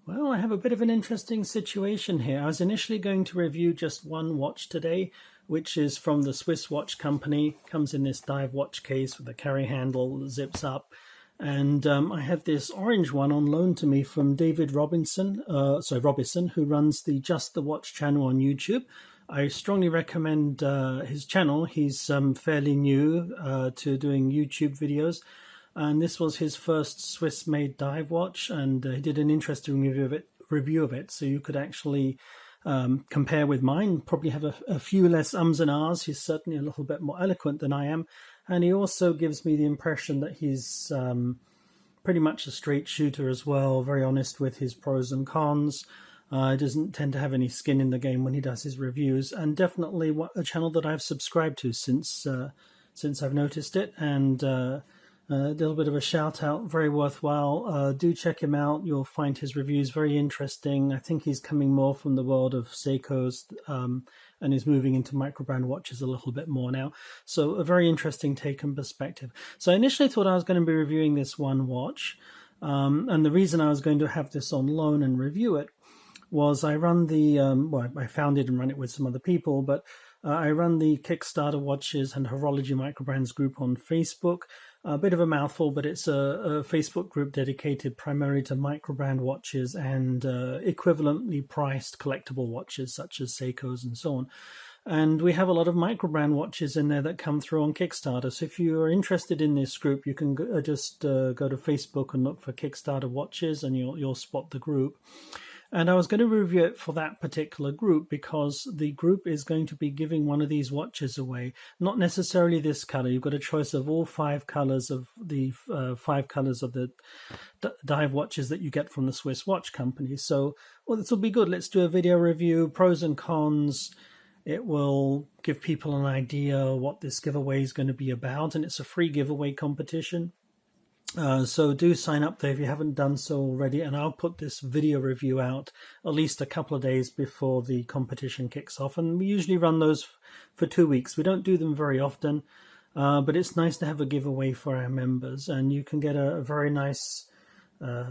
Well, I have a bit of an interesting situation here. I was initially going to review just one watch today, which is from the Swiss watch company. Comes in this dive watch case with a carry handle that zips up. And I had this orange one on loan to me from David Robinson, who runs the Just the Watch channel on YouTube. I strongly recommend his channel. He's fairly new to doing YouTube videos. And this was his first Swiss-made dive watch, and he did an interesting review of it. So you could actually compare with mine, probably have a few less ums and ahs. He's certainly a little bit more eloquent than I am. And he also gives me the impression that he's pretty much a straight shooter as well, very honest with his pros and cons. He doesn't tend to have any skin in the game when he does his reviews, and definitely a channel that I've subscribed to since I've noticed it. And a little bit of a shout out, very worthwhile. Do check him out. You'll find his reviews very interesting. I think he's coming more from the world of Seiko's and is moving into microbrand watches a little bit more now. So a very interesting take and perspective. So I initially thought I was going to be reviewing this one watch. And the reason I was going to have this on loan and review it was I run the, I found it and run it with some other people, but I run the Kickstarter Watches and Horology Microbrands group on Facebook. A bit of a mouthful, but it's a Facebook group dedicated primarily to microbrand watches and equivalently priced collectible watches such as Seiko's and so on. And we have a lot of microbrand watches in there that come through on Kickstarter. So if you are interested in this group, you can just go to Facebook and look for Kickstarter Watches, and you'll spot the group. And I was going to review it for that particular group because the group is going to be giving one of these watches away. Not necessarily this color. You've got a choice of all 5 colors of the 5 colors of the dive watches that you get from the Swiss watch company. So, well, this will be good. Let's do a video review, pros and cons. It will give people an idea what this giveaway is going to be about. And it's a free giveaway competition. So do sign up there if you haven't done so already, and I'll put this video review out at least a couple of days before the competition kicks off. And we usually run those for 2 weeks. We don't do them very often, but it's nice to have a giveaway for our members. And you can get a very nice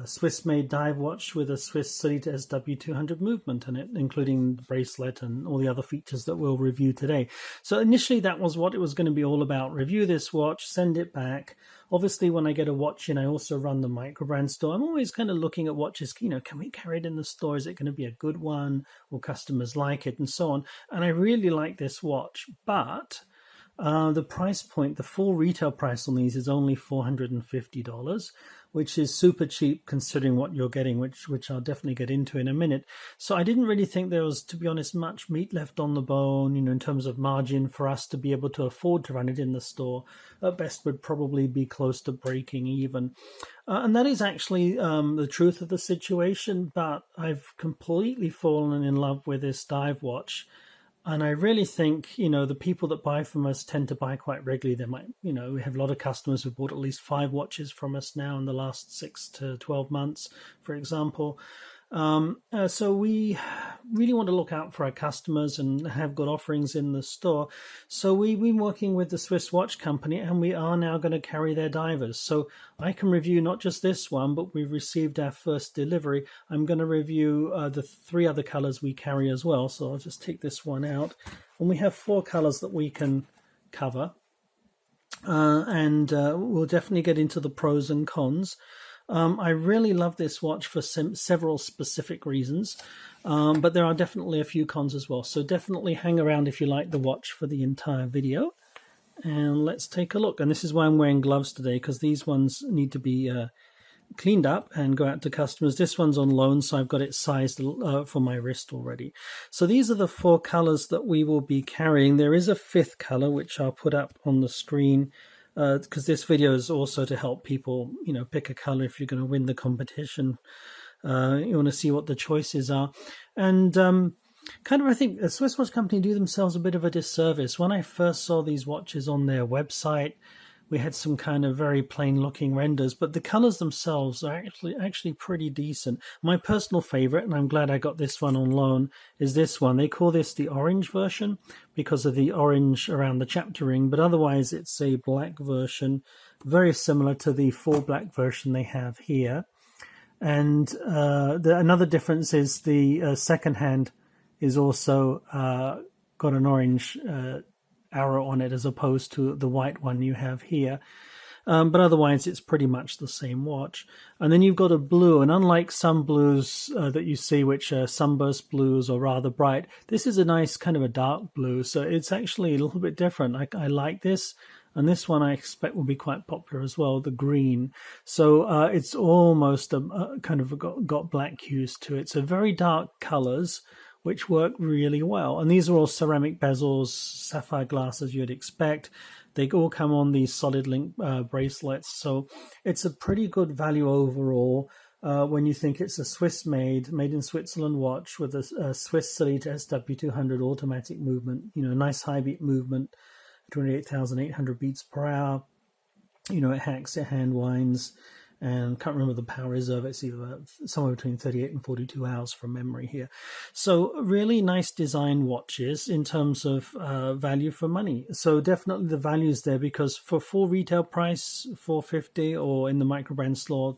Swiss-made dive watch with a Swiss Solite SW200 movement in it, including the bracelet and all the other features that we'll review today. So initially that was what it was going to be all about. Review this watch, send it back. Obviously, when I get a watch in, I also run the Microbrand Store. I'm always kind of looking at watches, can we carry it in the store? Is it going to be a good one? Will customers like it? And so on. And I really like this watch, but the price point, the full retail price on these is only $450, which is super cheap considering what you're getting, which I'll definitely get into in a minute. So I didn't really think there was, to be honest, much meat left on the bone, in terms of margin for us to be able to afford to run it in the store. At best would probably be close to breaking even. And that is actually the truth of the situation, but I've completely fallen in love with this dive watch. And I really think, the people that buy from us tend to buy quite regularly. They might, we have a lot of customers who bought at least 5 watches from us now in the last 6 to 12 months, for example. So we really want to look out for our customers and have good offerings in the store. So we've been working with the Swiss watch company, and we are now going to carry their divers. So I can review not just this one, but we've received our first delivery. I'm going to review the 3 other colors we carry as well. So I'll just take this one out. And we have 4 colors that we can cover. And we'll definitely get into the pros and cons. I really love this watch for several specific reasons, but there are definitely a few cons as well. So definitely hang around if you like the watch for the entire video. And let's take a look. And this is why I'm wearing gloves today, because these ones need to be cleaned up and go out to customers. This one's on loan, so I've got it sized for my wrist already. So these are the 4 colors that we will be carrying. There is a 5th color, which I'll put up on the screen, because this video is also to help people, pick a color if you're going to win the competition. You want to see what the choices are. And I think the Swiss watch company do themselves a bit of a disservice. When I first saw these watches on their website, we had some kind of very plain looking renders, but the colors themselves are actually pretty decent. My personal favorite, and I'm glad I got this one on loan, is this one. They call this the orange version because of the orange around the chapter ring, but otherwise it's a black version, very similar to the full black version they have here. And another difference is the second hand is also got an orange arrow on it as opposed to the white one you have here. But otherwise, it's pretty much the same watch. And then you've got a blue, and unlike some blues that you see, which are sunburst blues or rather bright, this is a nice kind of a dark blue. So it's actually a little bit different. I like this. And this one I expect will be quite popular as well, the green. So it's almost kind of got black hues to it. So very dark colors, which work really well. And these are all ceramic bezels, sapphire glass as you'd expect. They all come on these solid link bracelets. So it's a pretty good value overall when you think it's a Swiss-made, made in Switzerland watch with a Swiss Salita SW200 automatic movement, nice high beat movement, 28,800 beats per hour. It hacks, it hand winds, and can't remember the power reserve. It's either somewhere between 38 and 42 hours from memory here. So really nice design watches in terms of value for money. So definitely the value is there, because for full retail price, $450, or in the Microbrand store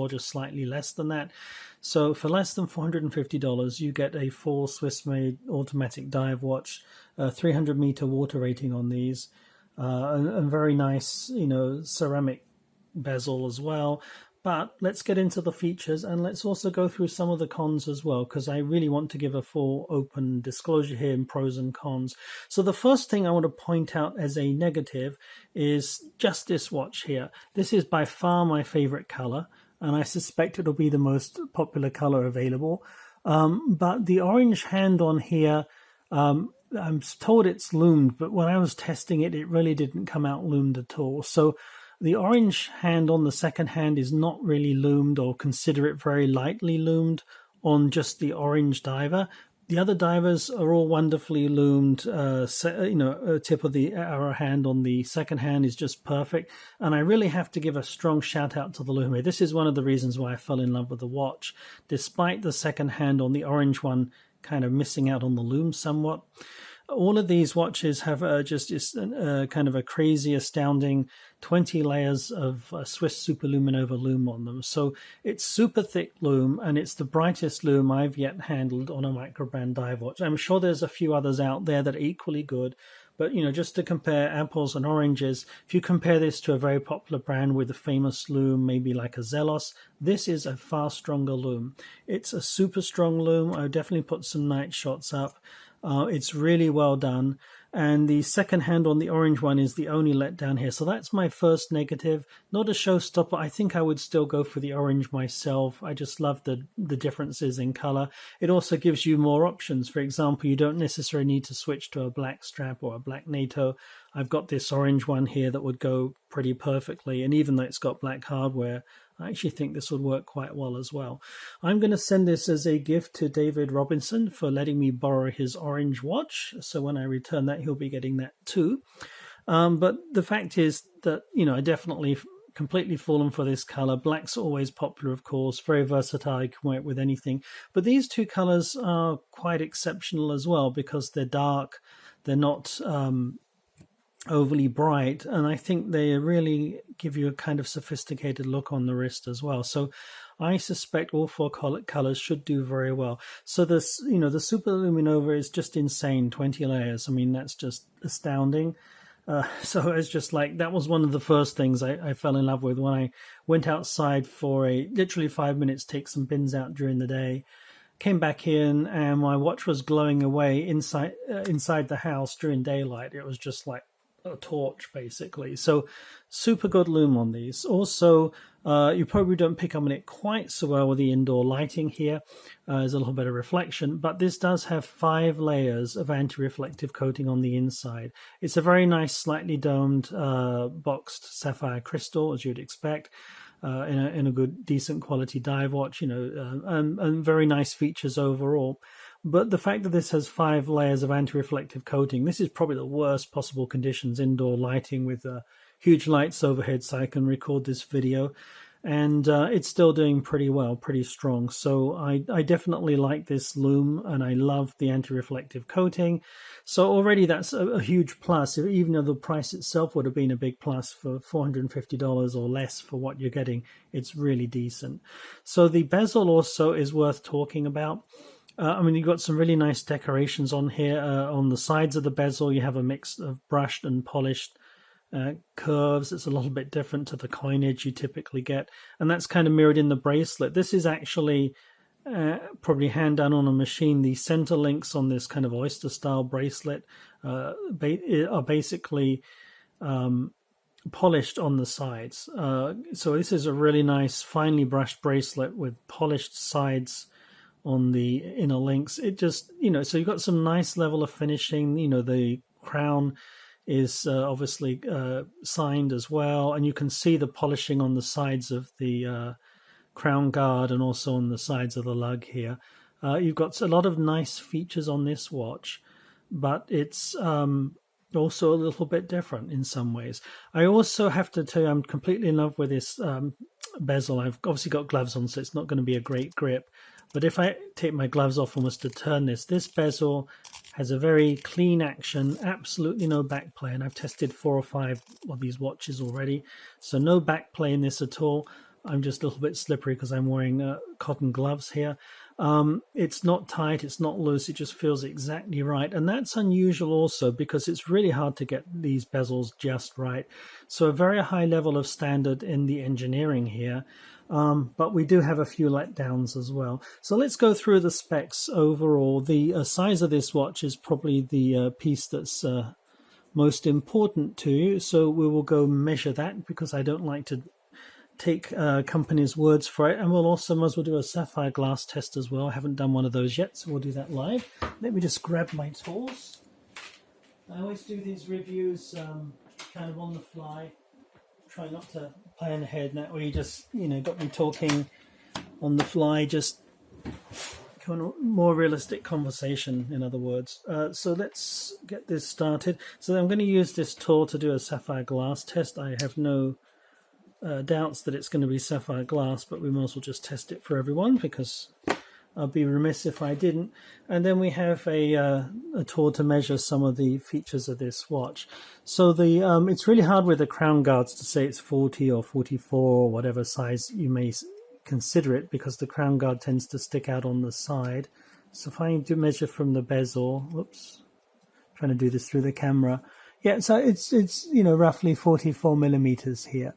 just slightly less than that. So for less than $450, you get a full Swiss-made automatic dive watch, 300 meter water rating on these, and very nice, ceramic bezel as well. But let's get into the features, and let's also go through some of the cons as well, because I really want to give a full open disclosure here in pros and cons. So the first thing I want to point out as a negative is just this watch here. This is by far my favorite color, and I suspect it'll be the most popular color available. But the orange hand on here, I'm told it's loomed, but when I was testing it, it really didn't come out loomed at all. So the orange hand on the second hand is not really loomed, or consider it very lightly loomed on just the orange diver. The other divers are all wonderfully loomed. Tip of the arrow hand on the second hand is just perfect. And I really have to give a strong shout out to the loom here. This is one of the reasons why I fell in love with the watch, despite the second hand on the orange one kind of missing out on the loom somewhat. All of these watches have kind of a crazy, astounding 20 layers of Swiss Superluminova loom on them. So it's super thick loom, and it's the brightest loom I've yet handled on a Microbrand dive watch. I'm sure there's a few others out there that are equally good, but just to compare apples and oranges, if you compare this to a very popular brand with a famous loom, maybe like a Zelos, this is a far stronger loom. It's a super strong loom. I would definitely put some night shots up. It's really well done. And the second hand on the orange one is the only letdown here. So that's my first negative. Not a showstopper. I think I would still go for the orange myself. I just love the differences in color. It also gives you more options. For example, you don't necessarily need to switch to a black strap or a black NATO. I've got this orange one here that would go pretty perfectly. And even though it's got black hardware, I actually think this would work quite well as well. I'm going to send this as a gift to David Robinson for letting me borrow his orange watch. So when I return that, he'll be getting that too. But the fact is that, I definitely completely fallen for this color. Black's always popular, of course, very versatile. You can wear it with anything. But these two colors are quite exceptional as well, because they're dark. They're not overly bright, and I think they really give you a kind of sophisticated look on the wrist as well. So I suspect all four colors should do very well. So this, the Superluminova is just insane, 20 layers. I mean, that's just astounding. So it's just like, that was one of the first things I fell in love with when I went outside for literally 5 minutes, take some pins out during the day. Came back in, and my watch was glowing away inside the house during daylight. It was just like a torch, basically. So super good loom on these. Also, you probably don't pick up on it quite so well with the indoor lighting here. There's a little bit of reflection, but this does have 5 layers of anti-reflective coating on the inside. It's a very nice, slightly domed, boxed sapphire crystal, as you'd expect. In a good, decent quality dive watch, and very nice features overall. But the fact that this has 5 layers of anti-reflective coating, this is probably the worst possible conditions, indoor lighting with huge lights overhead so I can record this video. and it's still doing pretty well, pretty strong. So I definitely like this lume, and I love the anti-reflective coating. So already that's a huge plus, even though the price itself would have been a big plus for $450 or less for what you're getting. It's really decent. So the bezel also is worth talking about. I mean, you've got some really nice decorations on here. On the sides of the bezel, you have a mix of brushed and polished curves. It's a little bit different to the coinage you typically get, and that's kind of mirrored in the bracelet. This is actually probably hand done on a machine. The center links on this kind of oyster style bracelet are basically polished on the sides. So this is a really nice finely brushed bracelet with polished sides on the inner links. It just, so you've got some nice level of finishing. The crown is obviously signed as well, and you can see the polishing on the sides of the crown guard and also on the sides of the lug here. You've got a lot of nice features on this watch, but it's also a little bit different in some ways. I also have to tell you, I'm completely in love with this bezel. I've obviously got gloves on, so it's not going to be a great grip. But if I take my gloves off and was to turn this bezel has a very clean action, absolutely no back play. And I've tested 4 or 5 of these watches already. So no back play in this at all. I'm just a little bit slippery because I'm wearing cotton gloves here. It's not tight, it's not loose, it just feels exactly right. And that's unusual also because it's really hard to get these bezels just right. So a very high level of standard in the engineering here. But we do have a few letdowns as well. So let's go through the specs overall. The size of this watch is probably the piece that's most important to you. So we will go measure that because I don't like to take companies' words for it. And we'll also might as well do a sapphire glass test as well. I haven't done one of those yet, so we'll do that live. Let me just grab my tools. I always do these reviews kind of on the fly. Try not to plan ahead, and that way you just, got me talking on the fly, just kind of more realistic conversation, in other words. So let's get this started. So I'm going to use this tool to do a sapphire glass test. I have no doubts that it's going to be sapphire glass, but we might as well just test it for everyone because I'd be remiss if I didn't. And then we have a tool to measure some of the features of this watch. So it's really hard with the crown guards to say it's 40 or 44 or whatever size you may consider it because the crown guard tends to stick out on the side. So if I do measure from the bezel, whoops, trying to do this through the camera. Yeah, so it's roughly 44 millimeters here.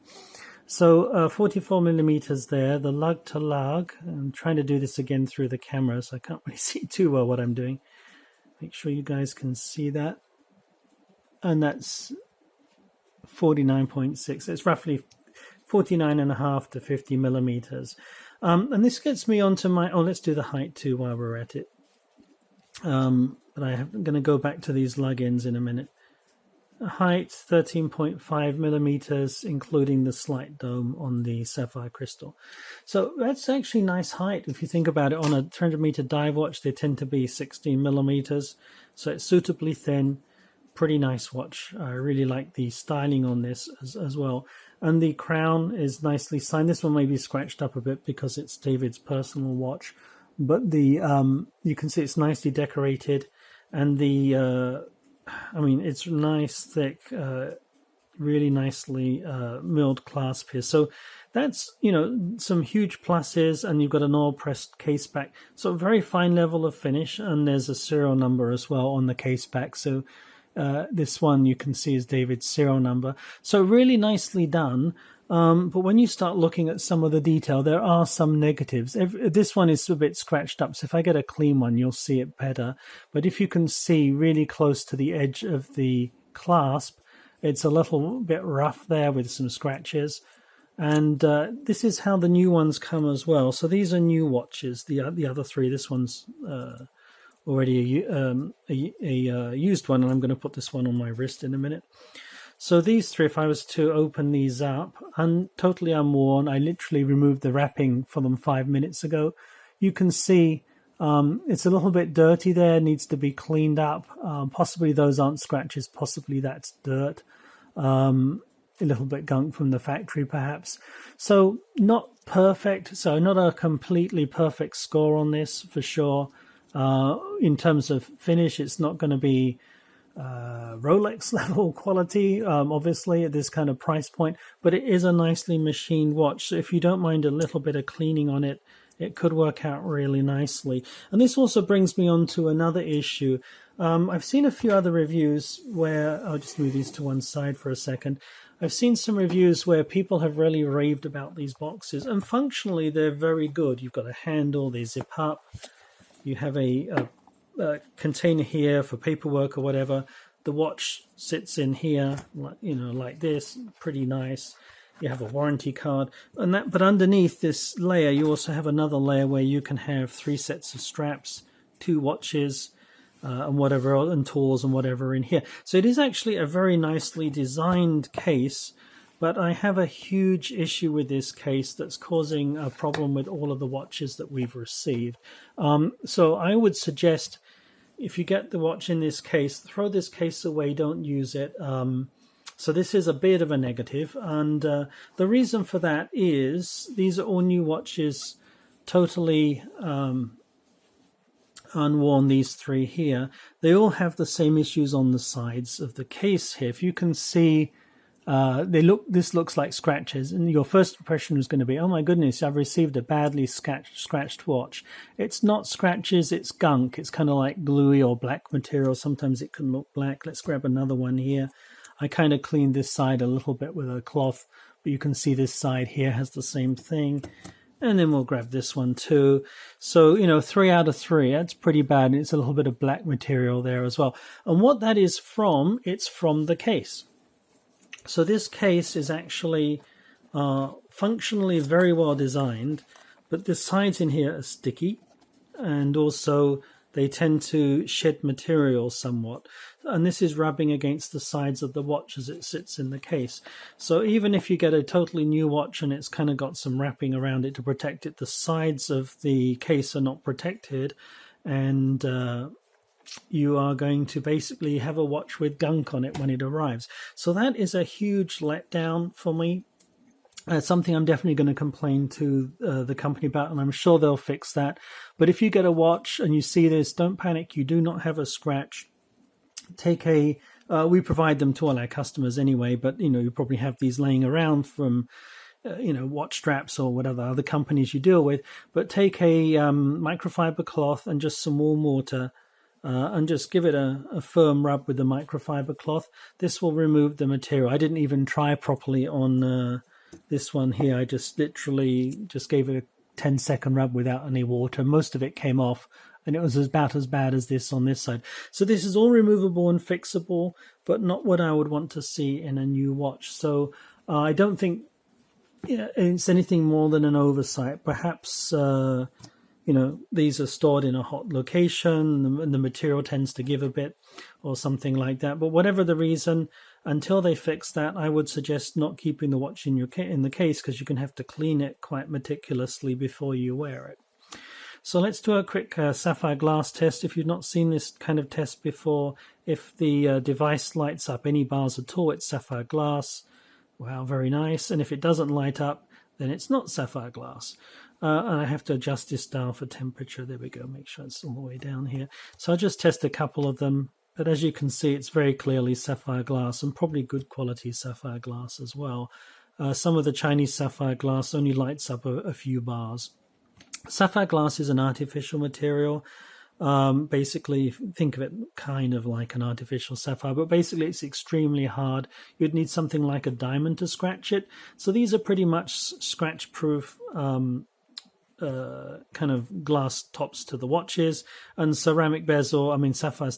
So 44 millimeters there, the lug to lug. I'm trying to do this again through the camera, so I can't really see too well what I'm doing. Make sure you guys can see that. And that's 49.6. It's roughly 49.5 to 50 millimeters. And this gets me onto let's do the height too while we're at it. But I'm going to go back to these lug-ins in a minute. Height 13.5 millimeters, including the slight dome on the sapphire crystal. So that's actually nice height. If you think about it, on a 300-meter dive watch, they tend to be 16 millimeters. So it's suitably thin, pretty nice watch. I really like the styling on this as well. And the crown is nicely signed. This one may be scratched up a bit because it's David's personal watch. But you can see it's nicely decorated. And it's nice, thick, really nicely milled clasp here. So that's, some huge pluses, and you've got an oil-pressed case back. So very fine level of finish, and there's a serial number as well on the case back. So this one you can see is David's serial number. So really nicely done. But when you start looking at some of the detail, there are some negatives. This one is a bit scratched up, so if I get a clean one, you'll see it better. But if you can see really close to the edge of the clasp, it's a little bit rough there with some scratches. And this is how the new ones come as well. So these are new watches, the other 3. This one's already a used one, and I'm going to put this one on my wrist in a minute. So these 3, if I was to open these up, totally unworn, I literally removed the wrapping for them 5 minutes ago. You can see it's a little bit dirty there, needs to be cleaned up. Possibly those aren't scratches, possibly that's dirt. a little bit gunk from the factory perhaps. So not perfect, so not a completely perfect score on this for sure. In terms of finish, it's not going to be Rolex level quality, obviously at this kind of price point, but it is a nicely machined watch. So if you don't mind a little bit of cleaning on it, it could work out really nicely. And this also brings me on to another issue. I've seen a few other reviews where, I'll just move these to one side for a second. I've seen some reviews where people have really raved about these boxes, and functionally they're very good. You've got a handle, they zip up, you have a container here for paperwork or whatever. The watch sits in here, like this, pretty nice. You have a warranty card, and that. But underneath this layer, you also have another layer where you can have 3 sets of straps, 2 watches, and whatever, and tools and whatever in here. So it is actually a very nicely designed case. But I have a huge issue with this case that's causing a problem with all of the watches that we've received. So I would suggest, if you get the watch in this case, throw this case away, don't use it. So this is a bit of a negative, and the reason for that is these are all new watches, totally unworn, these 3 here. They all have the same issues on the sides of the case here. If you can see, this looks like scratches, and your first impression is going to be, oh my goodness, I've received a badly scratched watch. It's not scratches, it's gunk. It's kind of like gluey or black material. Sometimes it can look black. Let's grab another one here. I kind of cleaned this side a little bit with a cloth, but you can see this side here has the same thing. And then we'll grab this one too. So, 3 out of 3, that's pretty bad. It's a little bit of black material there as well. And what that is from, it's from the case. So this case is actually functionally very well designed, but the sides in here are sticky, and also they tend to shed material somewhat. And this is rubbing against the sides of the watch as it sits in the case. So even if you get a totally new watch and it's kind of got some wrapping around it to protect it, the sides of the case are not protected, and you are going to basically have a watch with gunk on it when it arrives. So that is a huge letdown for me. Something I'm definitely going to complain to the company about, and I'm sure they'll fix that. But if you get a watch and you see this, don't panic. You do not have a scratch. Take we provide them to all our customers anyway, but you probably have these laying around from watch straps or whatever other companies you deal with. But take a microfiber cloth and just some warm water, and just give it a firm rub with the microfiber cloth. This will remove the material. I didn't even try properly on this one here. I just literally just gave it a 10-second rub without any water. Most of it came off, and it was about as bad as this on this side. So this is all removable and fixable, but not what I would want to see in a new watch. So I don't think it's anything more than an oversight. Perhaps these are stored in a hot location and the material tends to give a bit or something like that. But whatever the reason, until they fix that, I would suggest not keeping the watch in the case, because you can have to clean it quite meticulously before you wear it. So let's do a quick sapphire glass test. If you've not seen this kind of test before, if the device lights up any bars at all, it's sapphire glass. Wow, very nice. And if it doesn't light up, then it's not sapphire glass. And I have to adjust this dial for temperature. There we go. Make sure it's all the way down here. So I'll just test a couple of them. But as you can see, it's very clearly sapphire glass, and probably good quality sapphire glass as well. Some of the Chinese sapphire glass only lights up a few bars. Sapphire glass is an artificial material. Basically, think of it kind of like an artificial sapphire, but basically it's extremely hard. You'd need something like a diamond to scratch it. So these are pretty much scratch-proof kind of glass tops to the watches, and ceramic bezel. I mean, sapphire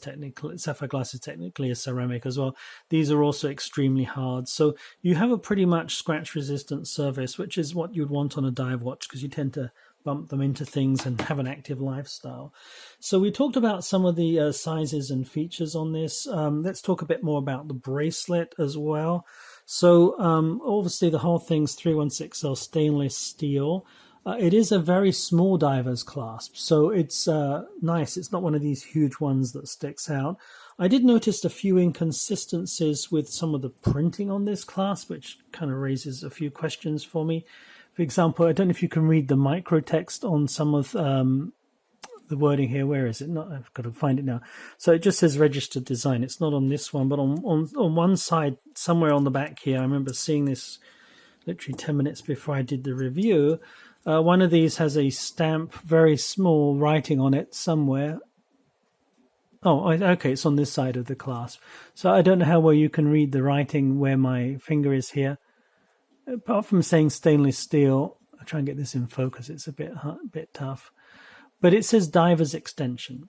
glass is technically a ceramic as well. These are also extremely hard. So you have a pretty much scratch-resistant surface, which is what you'd want on a dive watch, because you tend to bump them into things and have an active lifestyle. So we talked about some of the sizes and features on this. Let's talk a bit more about the bracelet as well. So obviously the whole thing's 316L stainless steel. It is a very small diver's clasp, so it's nice. It's not one of these huge ones that sticks out. I did notice a few inconsistencies with some of the printing on this clasp, which kind of raises a few questions for me. For example, I don't know if you can read the micro text on some of the wording here. Where is it? Not, I've got to find it now. So it just says registered design. It's not on this one, but on one side, somewhere on the back here, I remember seeing this literally 10 minutes before I did the review. One of these has a stamp, very small writing on it somewhere. Oh, okay, it's on this side of the clasp. So I don't know how well you can read the writing where my finger is here. Apart from saying stainless steel, I'll try and get this in focus. It's a bit tough. But it says diver's extension.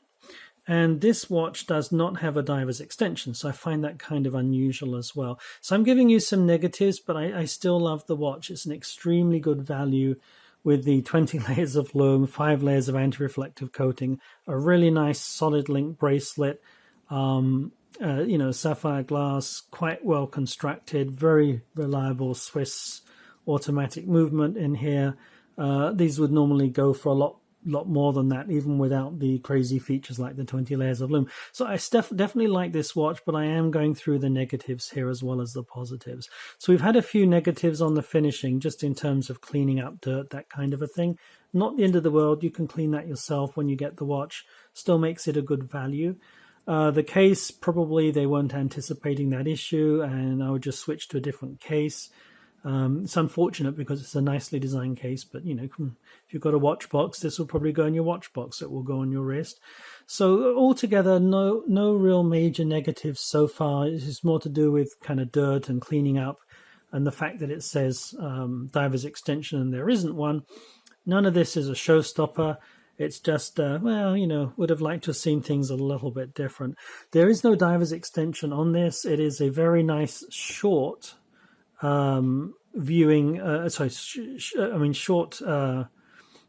And this watch does not have a diver's extension, so I find that kind of unusual as well. So I'm giving you some negatives, but I still love the watch. It's an extremely good value with the 20 layers of loam, 5 layers of anti-reflective coating, a really nice solid link bracelet, sapphire glass, quite well constructed, very reliable Swiss automatic movement in here. These would normally go for a lot more than that, even without the crazy features like the 20 layers of loom. So I definitely like this watch, but I am going through the negatives here as well as the positives. So we've had a few negatives on the finishing, just in terms of cleaning up dirt, that kind of a thing. Not the end of the world. You can clean that yourself when you get the watch. Still makes it a good value. The case, probably they weren't anticipating that issue, and I would just switch to a different case. It's unfortunate because it's a nicely designed case, but if you've got a watch box, this will probably go in your watch box. It will go on your wrist. So altogether, no real major negatives so far. It's more to do with kind of dirt and cleaning up, and the fact that it says diver's extension and there isn't one. None of this is a showstopper. It's just, would have liked to have seen things a little bit different. There is no diver's extension on this. It is a very nice short short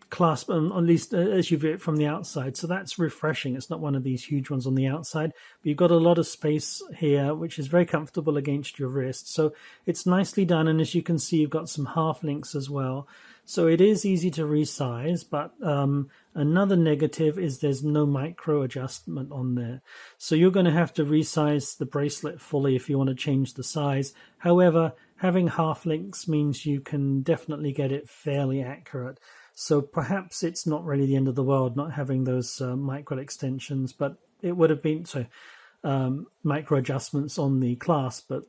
clasp, at least as you view it from the outside. So that's refreshing. It's not one of these huge ones on the outside, but you've got a lot of space here, which is very comfortable against your wrist. So it's nicely done. And as you can see, you've got some half links as well. So it is easy to resize, but another negative is there's no micro adjustment on there. So you're going to have to resize the bracelet fully if you want to change the size. However, having half links means you can definitely get it fairly accurate. So perhaps it's not really the end of the world not having those micro extensions, but it would have been micro adjustments on the clasp, but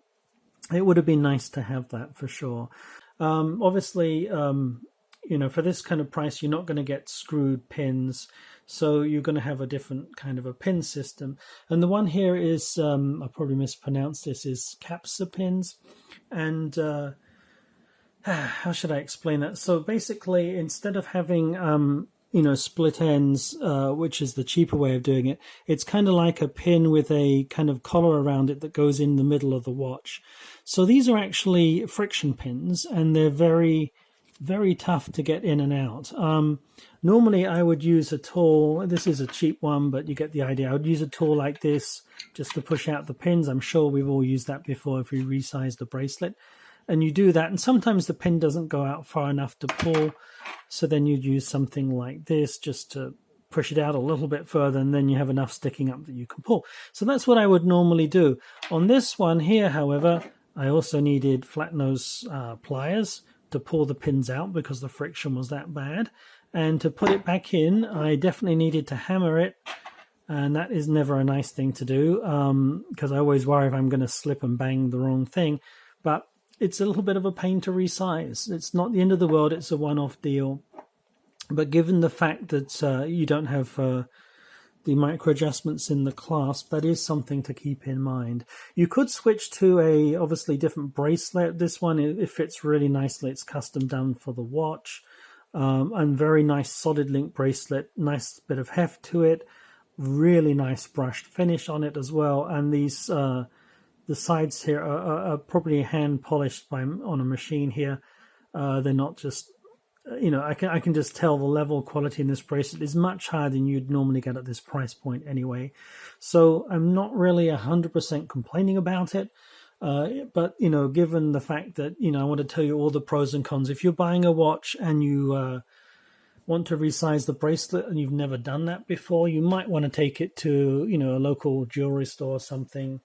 it would have been nice to have that for sure. Obviously, for this kind of price, you're not going to get screwed pins. So you're going to have a different kind of a pin system. And the one here is, I probably mispronounced this, is capsa pins. And how should I explain that? So basically, instead of having, split ends, which is the cheaper way of doing it, it's kind of like a pin with a kind of collar around it that goes in the middle of the watch. So these are actually friction pins, and they're very, very tough to get in and out. Normally I would use a tool. This is a cheap one, but you get the idea. I would use a tool like this just to push out the pins. I'm sure we've all used that before if we resize the bracelet. And you do that, and sometimes the pin doesn't go out far enough to pull. So then you'd use something like this just to push it out a little bit further, and then you have enough sticking up that you can pull. So that's what I would normally do. On this one here, however, I also needed flat nose pliers to pull the pins out because the friction was that bad. And to put it back in, I definitely needed to hammer it. And that is never a nice thing to do because I always worry if I'm going to slip and bang the wrong thing. But it's a little bit of a pain to resize. It's not the end of the world. It's a one-off deal. But given the fact that you don't have the micro adjustments in the clasp, that is something to keep in mind. You could switch to a obviously different bracelet. This one, it fits really nicely. It's custom done for the watch. And very nice solid link bracelet. Nice bit of heft to it. Really nice brushed finish on it as well. And these the sides here are probably hand polished on a machine here. They're not just, I can just tell the level quality in this bracelet is much higher than you'd normally get at this price point anyway. So I'm not really 100% complaining about it. But, given the fact that, I want to tell you all the pros and cons. If you're buying a watch and you want to resize the bracelet and you've never done that before, you might want to take it to, a local jewelry store or something.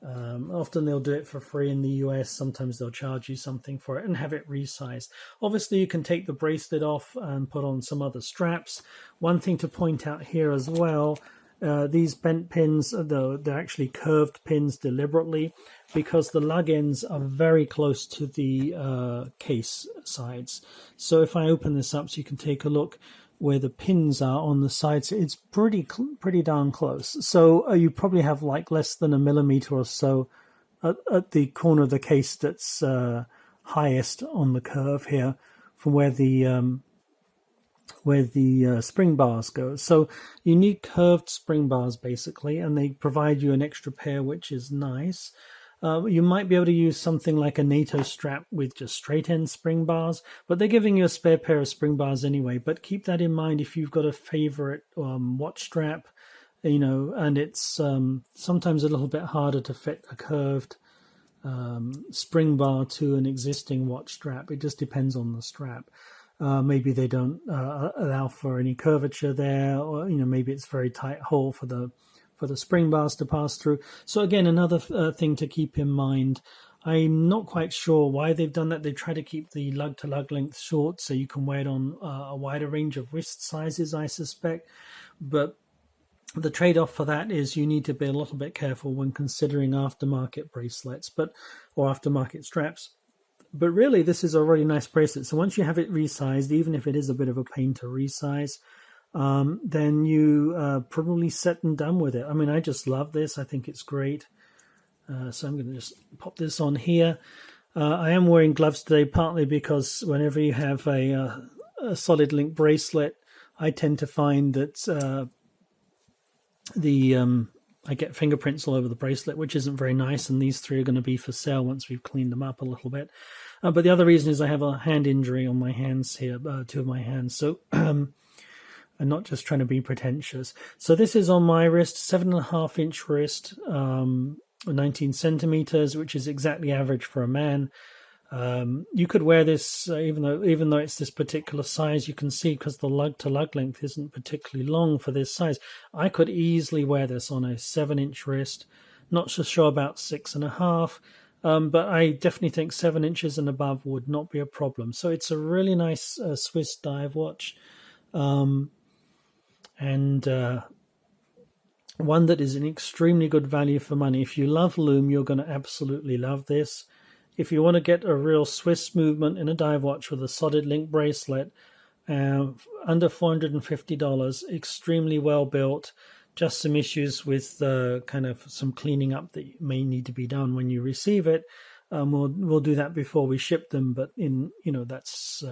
Often they'll do it for free in the US. Sometimes they'll charge you something for it and have it resized. Obviously, you can take the bracelet off and put on some other straps. One thing to point out here as well, these bent pins, though, they're actually curved pins deliberately because the lug ends are very close to the case sides. So if I open this up so you can take a look where the pins are on the sides, it's pretty darn close. So you probably have like less than a millimeter or so at the corner of the case that's highest on the curve here from where the spring bars go. So you need curved spring bars basically, and they provide you an extra pair, which is nice. You might be able to use something like a NATO strap with just straight end spring bars, but they're giving you a spare pair of spring bars anyway. But keep that in mind if you've got a favorite watch strap, and it's sometimes a little bit harder to fit a curved spring bar to an existing watch strap. It just depends on the strap. Maybe they don't allow for any curvature there, or maybe it's a very tight hole for the spring bars to pass through. So again, another thing to keep in mind. I'm not quite sure why they've done that. They try to keep the lug to lug length short so you can wear it on a wider range of wrist sizes, I suspect. But the trade-off for that is you need to be a little bit careful when considering aftermarket bracelets, or aftermarket straps. But really, this is a really nice bracelet. So once you have it resized, even if it is a bit of a pain to resize, then you probably set and done with it. I mean, I just love this. I think it's great. So I'm going to just pop this on here. I am wearing gloves today, partly because whenever you have a solid link bracelet, I tend to find that I get fingerprints all over the bracelet, which isn't very nice, and these three are going to be for sale once we've cleaned them up a little bit. But the other reason is I have a hand injury on my hands here, two of my hands, so I'm not just trying to be pretentious. So this is on my wrist, 7.5-inch wrist, 19 centimeters, which is exactly average for a man. You could wear this even though it's this particular size. You can see because the lug to lug length isn't particularly long for this size. I could easily wear this on a 7-inch wrist. Not so sure about 6.5, but I definitely think 7 inches and above would not be a problem. So it's a really nice Swiss dive watch, and one that is an extremely good value for money. If you love lume, you're going to absolutely love this. If you want to get a real Swiss movement in a dive watch with a solid link bracelet, under $450, extremely well built, just some issues with kind of some cleaning up that may need to be done when you receive it. We'll do that before we ship them, but that's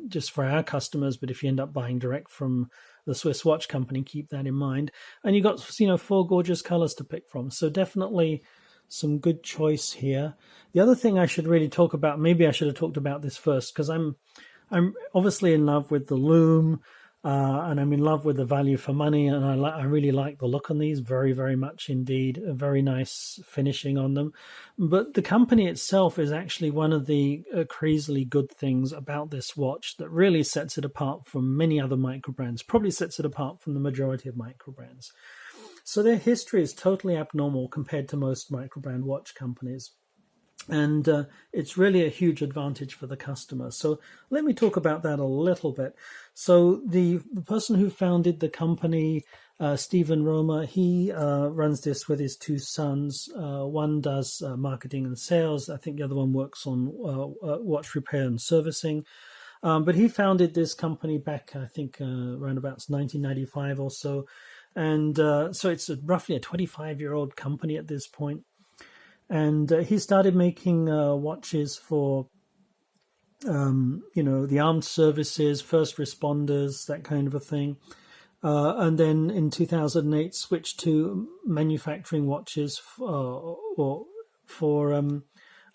just for our customers. But if you end up buying direct from the Swiss watch company, keep that in mind. And you got 4 gorgeous colors to pick from, so definitely some good choice here. The other thing I should really talk about, maybe I should have talked about this first, because I'm obviously in love with the lume, and I'm in love with the value for money, and I really like the look on these very, very much indeed. A very nice finishing on them. But the company itself is actually one of the crazily good things about this watch that really sets it apart from many other microbrands, probably sets it apart from the majority of microbrands. So their history is totally abnormal compared to most microbrand watch companies. And it's really a huge advantage for the customer. So let me talk about that a little bit. So the person who founded the company, Stephen Romer, he runs this with his 2 sons. One does marketing and sales. I think the other one works on watch repair and servicing. But he founded this company back, I think, around about 1995 or so. And so it's roughly a 25-year-old company at this point. And he started making watches for, the armed services, first responders, that kind of a thing. And then in 2008, switched to manufacturing watches for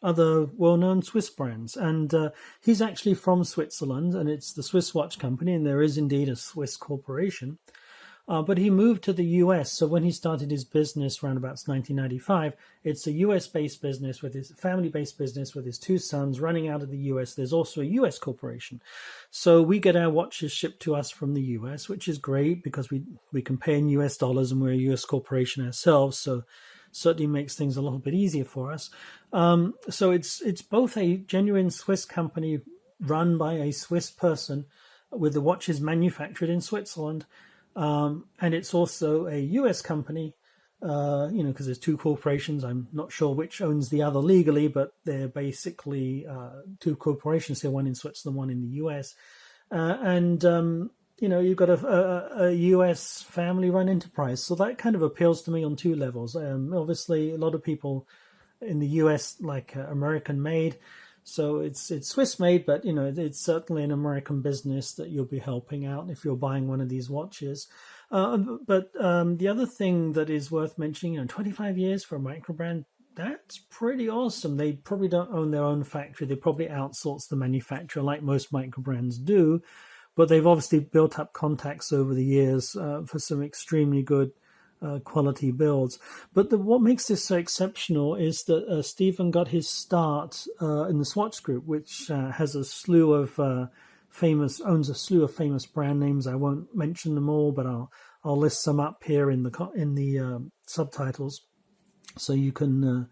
other well-known Swiss brands. And he's actually from Switzerland, and it's the Swiss Watch Company, and there is indeed a Swiss corporation. But he moved to the US. So when he started his business around about 1995, it's a US based business with his family based business with his two sons running out of the US. There's also a US corporation. So we get our watches shipped to us from the US, which is great because we can pay in US dollars and we're a US corporation ourselves. So certainly makes things a little bit easier for us. So it's both a genuine Swiss company run by a Swiss person with the watches manufactured in Switzerland. And it's also a US company, because there's two corporations. I'm not sure which owns the other legally, but they're basically two corporations here, one in Switzerland, one in the US. You've got a US family-run enterprise. So that kind of appeals to me on two levels. Obviously, a lot of people in the US like American-made. So it's Swiss-made, but, it's certainly an American business that you'll be helping out if you're buying one of these watches. But the other thing that is worth mentioning, 25 years for a microbrand, that's pretty awesome. They probably don't own their own factory. They probably outsource the manufacturer like most microbrands do. But they've obviously built up contacts over the years for some extremely good quality builds. But what makes this so exceptional is that Stephen got his start in the Swatch Group, which has owns a slew of famous brand names. I won't mention them all, but I'll list some up here in the subtitles, so you can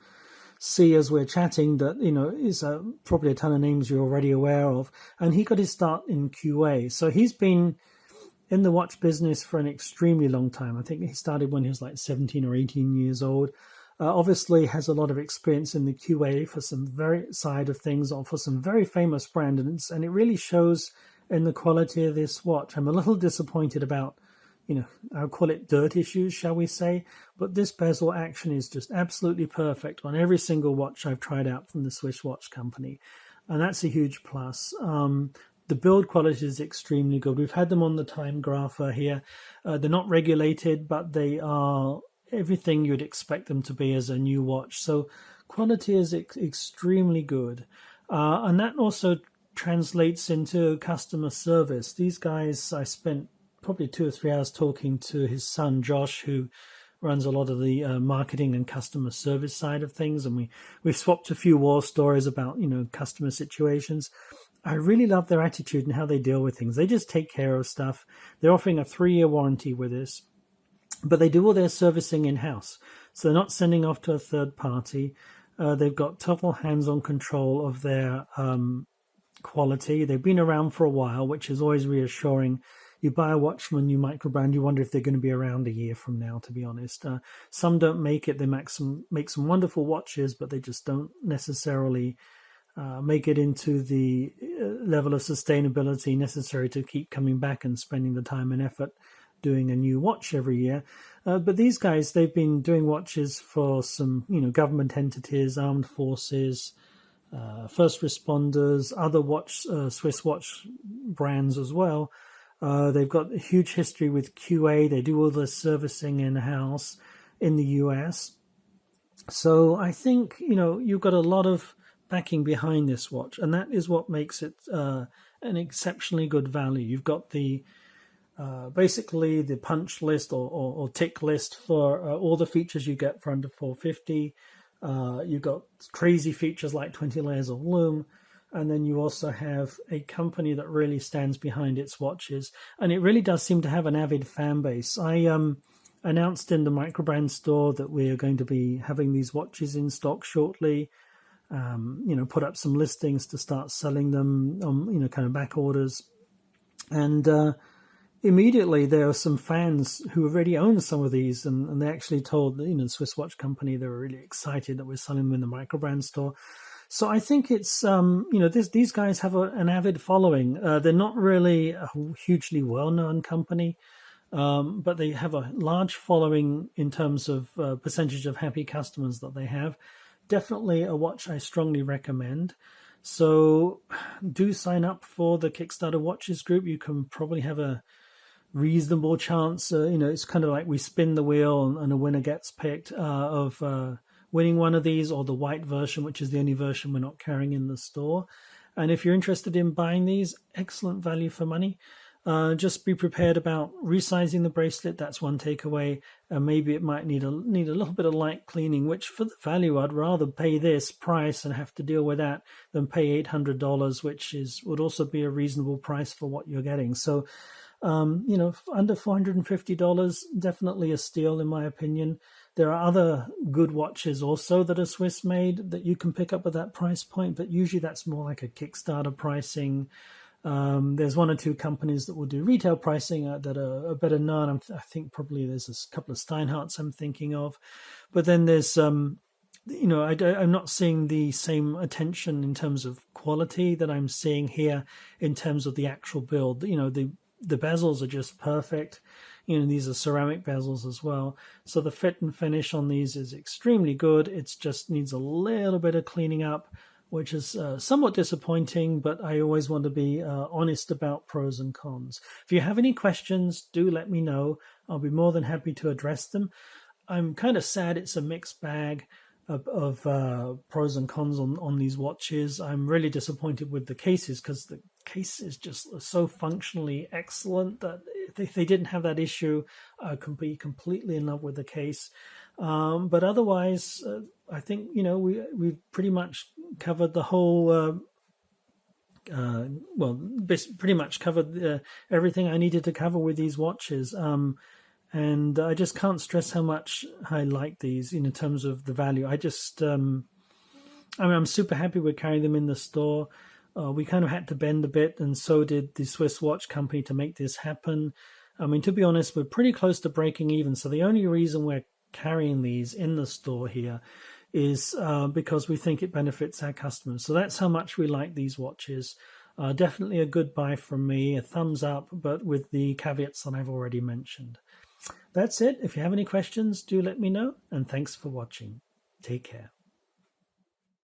see as we're chatting that is probably a ton of names you're already aware of. And he got his start in QA, so he's been in the watch business for an extremely long time. I think he started when he was like 17 or 18 years old. Obviously has a lot of experience in the QA for some very side of things, or for some very famous brands, and it really shows in the quality of this watch. I'm a little disappointed about, I'll call it dirt issues, shall we say, but this bezel action is just absolutely perfect on every single watch I've tried out from the Swiss watch company, and that's a huge plus. The build quality is extremely good. We've had them on the time grapher here. They're not regulated, but they are everything you'd expect them to be as a new watch. So quality is extremely good. And that also translates into customer service. These guys, I spent probably 2 or 3 hours talking to his son, Josh, who runs a lot of the marketing and customer service side of things. And we've swapped a few war stories about, customer situations. I really love their attitude and how they deal with things. They just take care of stuff. They're offering a 3-year warranty with this, but they do all their servicing in-house. So they're not sending off to a third party. They've got total hands-on control of their quality. They've been around for a while, which is always reassuring. You buy a watch from a new microbrand, you wonder if they're going to be around a year from now, to be honest. Some don't make it. They make some wonderful watches, but they just don't necessarily make it into the level of sustainability necessary to keep coming back and spending the time and effort doing a new watch every year. But these guys, they've been doing watches for some, government entities, armed forces, first responders, other Swiss watch brands as well. They've got a huge history with QA. They do all the servicing in-house in the US. So I think, you've got a lot of backing behind this watch, and that is what makes it an exceptionally good value. You've got the basically the punch list or tick list for all the features you get for under $450. You've got crazy features like 20 layers of lume, and then you also have a company that really stands behind its watches, and it really does seem to have an avid fan base. I announced in the Microbrand Store that we are going to be having these watches in stock shortly. Put up some listings to start selling them on, kind of back orders. And immediately there are some fans who already own some of these, and they actually told the Swiss watch company they were really excited that we're selling them in the Microbrand Store. So I think it's, these guys have an avid following. They're not really a hugely well-known company, but they have a large following in terms of percentage of happy customers that they have. Definitely a watch I strongly recommend. So do sign up for the Kickstarter Watches group. You can probably have a reasonable chance. It's kind of like we spin the wheel and a winner gets picked of winning one of these, or the white version, which is the only version we're not carrying in the store. And if you're interested in buying these, excellent value for money. Just be prepared about resizing the bracelet. That's one takeaway. Maybe it might need a little bit of light cleaning, which for the value, I'd rather pay this price and have to deal with that than pay $800, which would also be a reasonable price for what you're getting. So, under $450, definitely a steal in my opinion. There are other good watches also that are Swiss made that you can pick up at that price point, but usually that's more like a Kickstarter pricing. There's one or two companies that will do retail pricing that are better known. I think probably there's a couple of Steinhardts I'm thinking of, but then there's I'm not seeing the same attention in terms of quality that I'm seeing here in terms of the actual build. The bezels are just perfect. These are ceramic bezels as well. So the fit and finish on these is extremely good. It just needs a little bit of cleaning up, which is somewhat disappointing, but I always want to be honest about pros and cons. If you have any questions, do let me know. I'll be more than happy to address them. I'm kind of sad it's a mixed bag of pros and cons on these watches. I'm really disappointed with the cases because the case is just so functionally excellent that if they didn't have that issue, I could be completely in love with the case. But otherwise, I think we've pretty much covered the whole. Pretty much covered everything I needed to cover with these watches. And I just can't stress how much I like these in terms of the value. I'm super happy with carrying them in the store. We kind of had to bend a bit, and so did the Swiss watch company to make this happen. I mean, to be honest, we're pretty close to breaking even. So the only reason we're carrying these in the store here is because we think it benefits our customers. So that's how much we like these watches. Definitely a good buy from me, a thumbs up, but with the caveats that I've already mentioned. That's it. If you have any questions, do let me know, and thanks for watching. Take care.